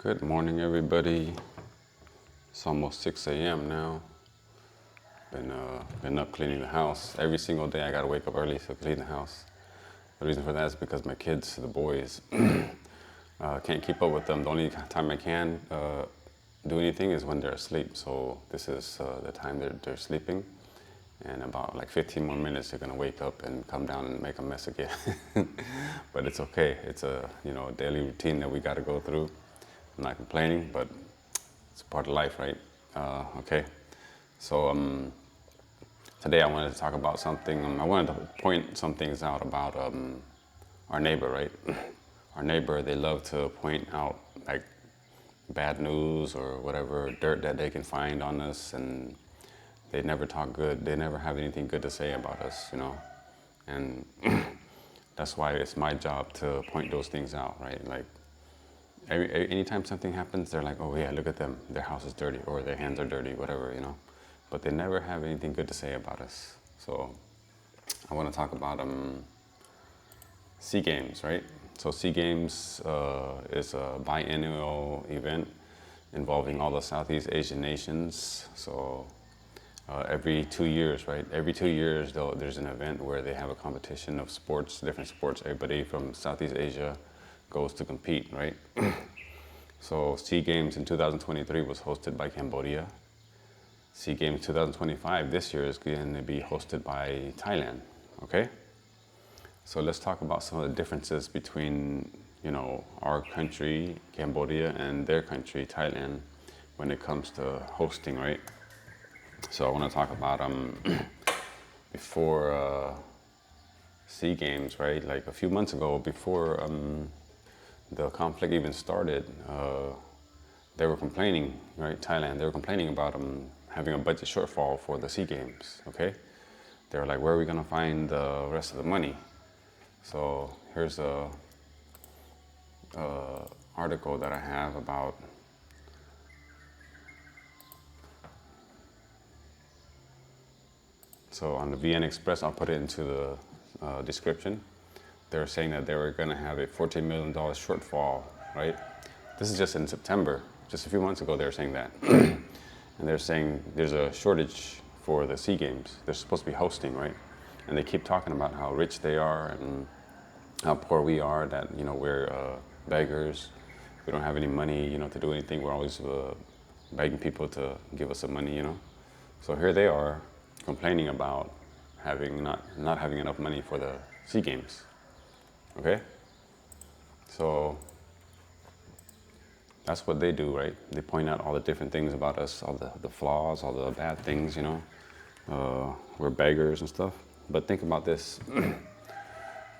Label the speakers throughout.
Speaker 1: Good morning, everybody. It's almost 6 a.m. now. Been up cleaning the house. Every single day I gotta wake up early to clean the house. The reason for that is because my kids, the boys, can't keep up with them. The only time I can do anything is when they're asleep. So this is the time they're sleeping. And about like 15 more minutes, they're gonna wake up and come down and make a mess again. But it's okay. It's a daily routine that we gotta go through. I'm not complaining, but it's part of life, right? Okay. So today I wanted to talk about something. I wanted to point some things out about our neighbor, right? Our neighbor, they love to point out like bad news or whatever dirt that they can find on us, and they never talk good. They never have anything good to say about us, And that's why it's my job to point those things out, right? Like anytime something happens, they're like, oh yeah, look at them. Their house is dirty or their hands are dirty, whatever, But they never have anything good to say about us. So I want to talk about SEA Games, right? So SEA Games is a biennial event involving all the Southeast Asian nations. So every 2 years, right? Every 2 years, there's an event where they have a competition of sports, different sports. Everybody from Southeast Asia goes to compete, right? So SEA Games in 2023 was hosted by Cambodia. SEA Games 2025 this year is going to be hosted by Thailand, okay? So let's talk about some of the differences between, our country, Cambodia, and their country, Thailand, when it comes to hosting, right? So I want to talk about before SEA Games, right? Like a few months ago, before the conflict even started, they were complaining, right? Thailand, they were complaining about having a budget shortfall for the SEA Games, okay? They were like, where are we gonna find the rest of the money? So here's a article that I have about So on the VN Express, I'll put it into the description. They're saying that they were going to have a $14 million shortfall, right? This is just in September. Just a few months ago, they were saying that. And they're saying there's a shortage for the SEA Games. They're supposed to be hosting, right? And they keep talking about how rich they are and how poor we are, that, we're beggars. We don't have any money, to do anything. We're always begging people to give us some money, So here they are complaining about not having enough money for the SEA Games. Okay? So that's what they do, right? They point out all the different things about us, all the flaws, all the bad things, we're beggars and stuff. But think about this.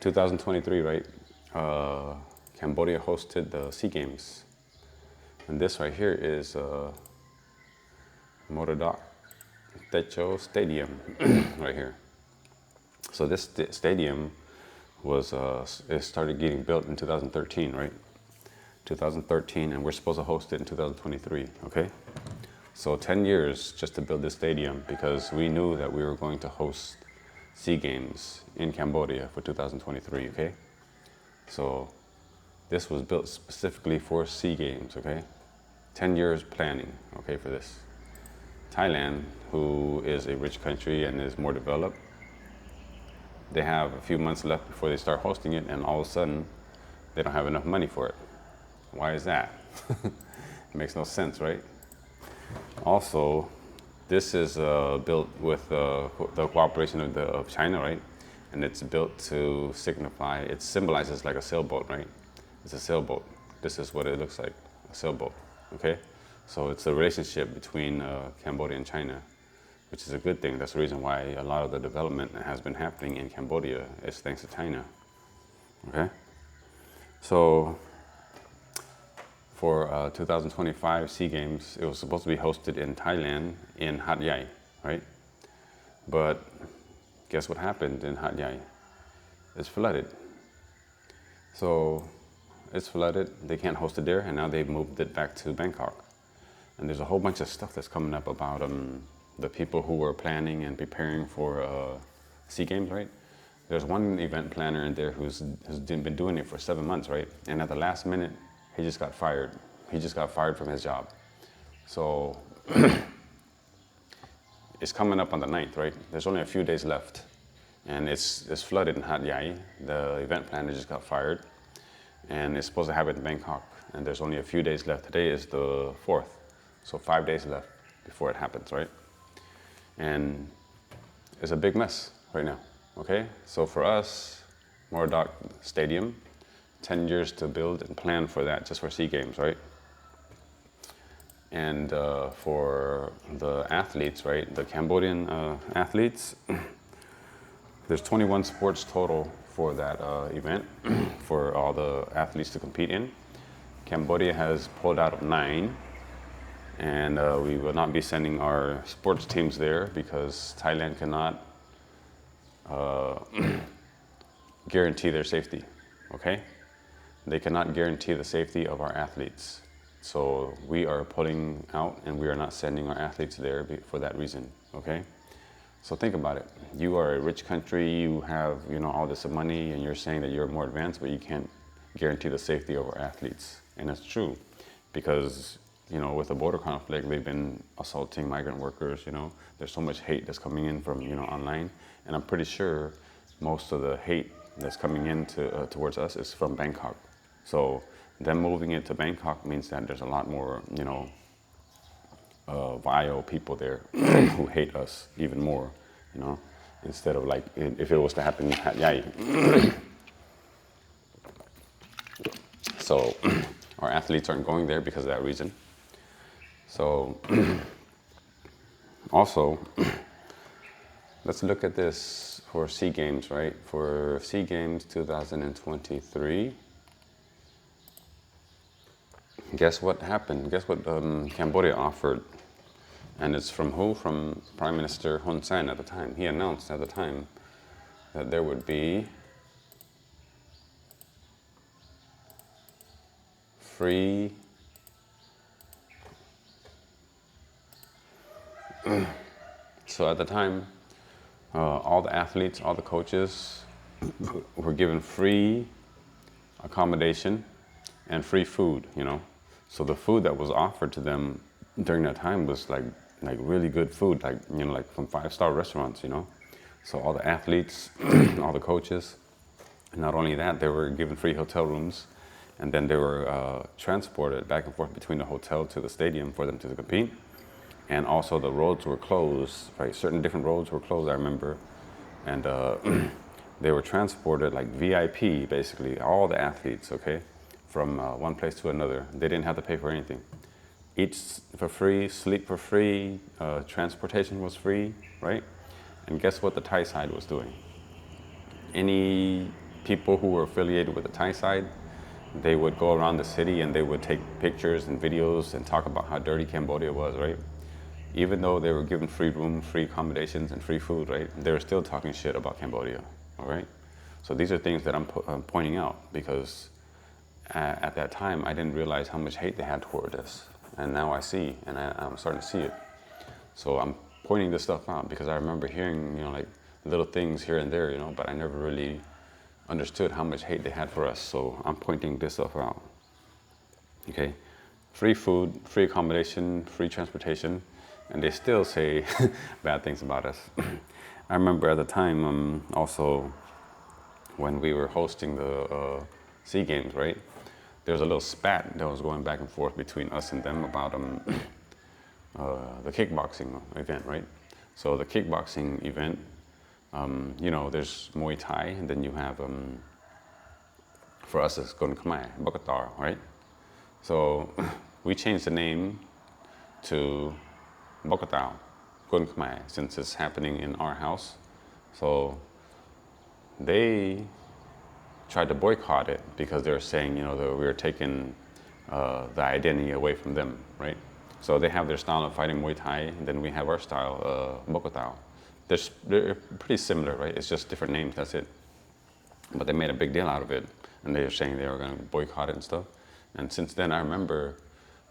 Speaker 1: 2023, right? Cambodia hosted the SEA Games. And this right here is Morodok Techo Stadium right here. So this stadium it started getting built in 2013, right? 2013, and we're supposed to host it in 2023, okay? So 10 years just to build this stadium because we knew that we were going to host SEA Games in Cambodia for 2023, okay? So this was built specifically for SEA Games, okay? 10 years planning, okay, for this. Thailand, who is a rich country and is more developed, they have a few months left before they start hosting it, and all of a sudden, they don't have enough money for it. Why is that? It makes no sense, right? Also, this is built with the cooperation of China, right? And it's built to signify, it symbolizes like a sailboat, right? It's a sailboat. This is what it looks like, a sailboat, okay? So it's a relationship between Cambodia and China, which is a good thing. That's the reason why a lot of the development that has been happening in Cambodia is thanks to China, okay? So for 2025 SEA Games, it was supposed to be hosted in Thailand in Hat Yai, right? But guess what happened in Hat Yai? It's flooded. So it's flooded, they can't host it there, and now they've moved it back to Bangkok. And there's a whole bunch of stuff that's coming up about the people who were planning and preparing for SEA Games, right? There's one event planner in there who's been doing it for 7 months, right? And at the last minute, he just got fired. He just got fired from his job. So it's coming up on the 9th, right? There's only a few days left. And it's flooded in Hat Yai. The event planner just got fired. And it's supposed to happen in Bangkok. And there's only a few days left. Today is the 4th. So 5 days left before it happens, right? And it's a big mess right now, okay? So for us, Moradok Stadium, 10 years to build and plan for that, just for SEA Games, right? And for the athletes, right, the Cambodian athletes, there's 21 sports total for that event for all the athletes to compete in. Cambodia has pulled out of 9, and we will not be sending our sports teams there because Thailand cannot guarantee their safety, okay? They cannot guarantee the safety of our athletes. So we are pulling out and we are not sending our athletes there for that reason, okay? So think about it. You are a rich country, you have, you know, all this money, and you're saying that you're more advanced, but you can't guarantee the safety of our athletes. And that's true because, you know, with the border conflict, they've been assaulting migrant workers, you know. There's so much hate that's coming in from, you know, online. And I'm pretty sure most of the hate that's coming in towards us is from Bangkok. So them moving it to Bangkok means that there's a lot more, you know, vile people there who hate us even more, you know, instead of like if it was to happen in Hat Yai. So our athletes aren't going there because of that reason. So also, let's look at this for SEA Games, right? For SEA Games 2023, guess what happened? Guess what Cambodia offered? And it's from who? From Prime Minister Hun Sen at the time. He announced at the time that there would be free so at the time, all the athletes, all the coaches were given free accommodation and free food, you know. So the food that was offered to them during that time was like really good food, like, you know, like from 5-star restaurants, you know. So all the athletes, all the coaches, and not only that, they were given free hotel rooms, and then they were transported back and forth between the hotel to the stadium for them to compete. And also the roads were closed, right? Certain different roads were closed, I remember. And they were transported like VIP, basically, all the athletes, okay, from one place to another. They didn't have to pay for anything. Eat for free, sleep for free, transportation was free, right? And guess what the Thai side was doing? Any people who were affiliated with the Thai side, they would go around the city and they would take pictures and videos and talk about how dirty Cambodia was, right? Even though they were given free room, free accommodations, and free food, right? They were still talking shit about Cambodia, all right? So these are things that I'm pointing out because at that time, I didn't realize how much hate they had toward us. And now I see, and I'm starting to see it. So I'm pointing this stuff out because I remember hearing, you know, like little things here and there, you know, but I never really understood how much hate they had for us. So I'm pointing this stuff out, okay? Free food, free accommodation, free transportation, and they still say bad things about us. I remember at the time, also, when we were hosting the SEA Games, right? There was a little spat that was going back and forth between us and them about the kickboxing event, right? So the kickboxing event, you know, there's Muay Thai, and then you have, for us, it's Gun Khmer, Bokor, right? So we changed the name to Bokor, Gun Khmer, since it's happening in our house. So they tried to boycott it because they were saying, you know, that we were taking the identity away from them, right? So they have their style of fighting Muay Thai, and then we have our style, Bokor. They're pretty similar, right? It's just different names, that's it. But they made a big deal out of it, and they were saying they were going to boycott it and stuff. And since then, I remember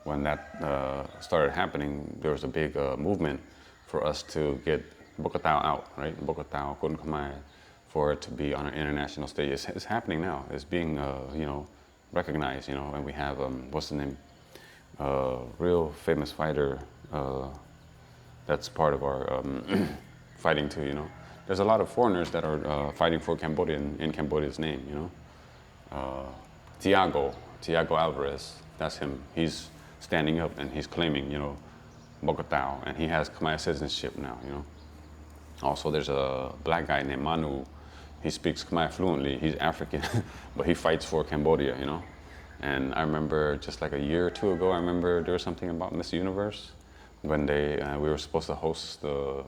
Speaker 1: when that started happening, there was a big movement for us to get Bokor out, right? Bokor, Gun Khmer, for it to be on an international stage. It's happening now. It's being, you know, recognized, you know, and we have, what's the name? real famous fighter that's part of our fighting too, you know. There's a lot of foreigners that are fighting for Cambodia in Cambodia's name, you know. Tiago Alvarez, that's him. He's standing up and he's claiming, you know, Bogotá, and he has Khmer citizenship now, you know. Also, there's a black guy named Manu. He speaks Khmer fluently. He's African, but he fights for Cambodia, you know. And I remember just like a year or two ago, I remember there was something about Miss Universe when we were supposed to host the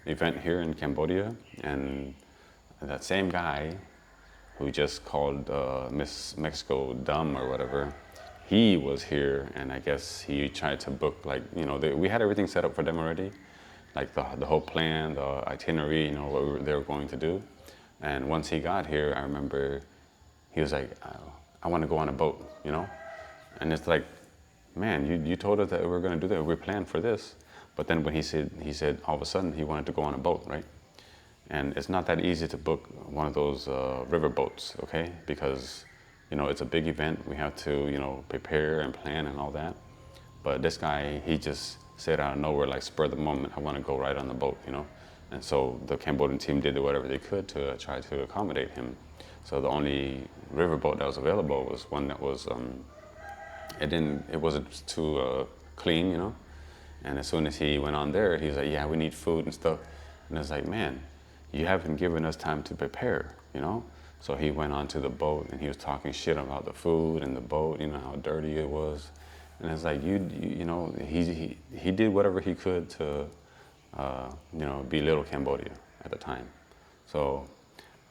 Speaker 1: event here in Cambodia, and that same guy who just called Miss Mexico dumb or whatever, he was here, and I guess he tried to book, like, you know, we had everything set up for them already, like the whole plan, the itinerary, you know, what they were going to do. And once he got here, I remember he was like, I want to go on a boat, you know? And it's like, man, you told us that we were going to do that. We planned for this. But then when he said all of a sudden he wanted to go on a boat, right? And it's not that easy to book one of those river boats, okay? Because, you know, it's a big event. We have to, you know, prepare and plan and all that. But this guy, he just said out of nowhere, like spur of the moment, I want to go right on the boat, you know? And so the Cambodian team did whatever they could to try to accommodate him. So the only riverboat that was available was one that was, it wasn't too clean, you know? And as soon as he went on there, he was like, yeah, we need food and stuff. And I was like, man, you haven't given us time to prepare, you know? So he went onto the boat and he was talking shit about the food and the boat, you know, how dirty it was. And it's like, you know, he did whatever he could to, you know, belittle Cambodia at the time. So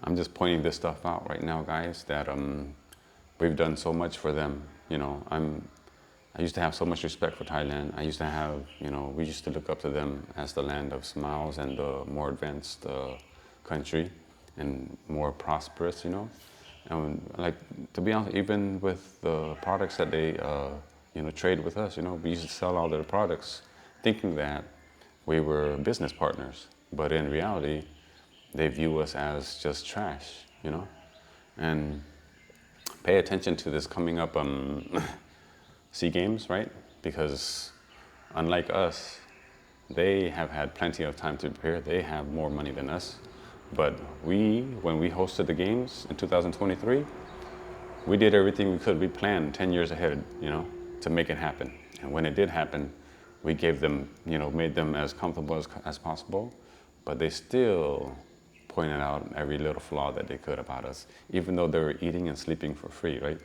Speaker 1: I'm just pointing this stuff out right now, guys, that we've done so much for them. You know, I used to have so much respect for Thailand. I used to have, you know, we used to look up to them as the land of smiles and the more advanced country and more prosperous, you know. And like, to be honest, even with the products that they, you know, trade with us, you know, we used to sell all their products thinking that we were business partners. But in reality, they view us as just trash, you know. And pay attention to this coming up SEA Games, right? Because unlike us, they have had plenty of time to prepare. They have more money than us. But when we hosted the games in 2023, we did everything we could. We planned 10 years ahead, you know, to make it happen. And when it did happen, we gave them, you know, made them as comfortable as possible. But they still pointed out every little flaw that they could about us, even though they were eating and sleeping for free, right?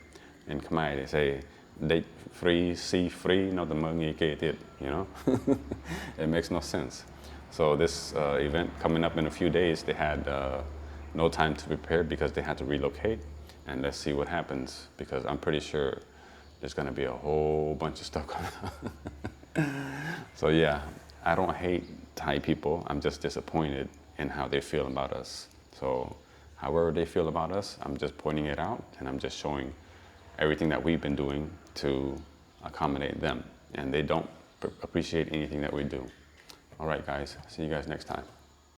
Speaker 1: In Khmer, they say, date free, see free, not the money get it, you know? It makes no sense. So this event coming up in a few days, they had no time to prepare because they had to relocate. And let's see what happens, because I'm pretty sure there's gonna be a whole bunch of stuff coming up. So yeah, I don't hate Thai people. I'm just disappointed in how they feel about us. So however they feel about us, I'm just pointing it out, and I'm just showing everything that we've been doing to accommodate them. And they don't appreciate anything that we do. All right, guys, see you guys next time.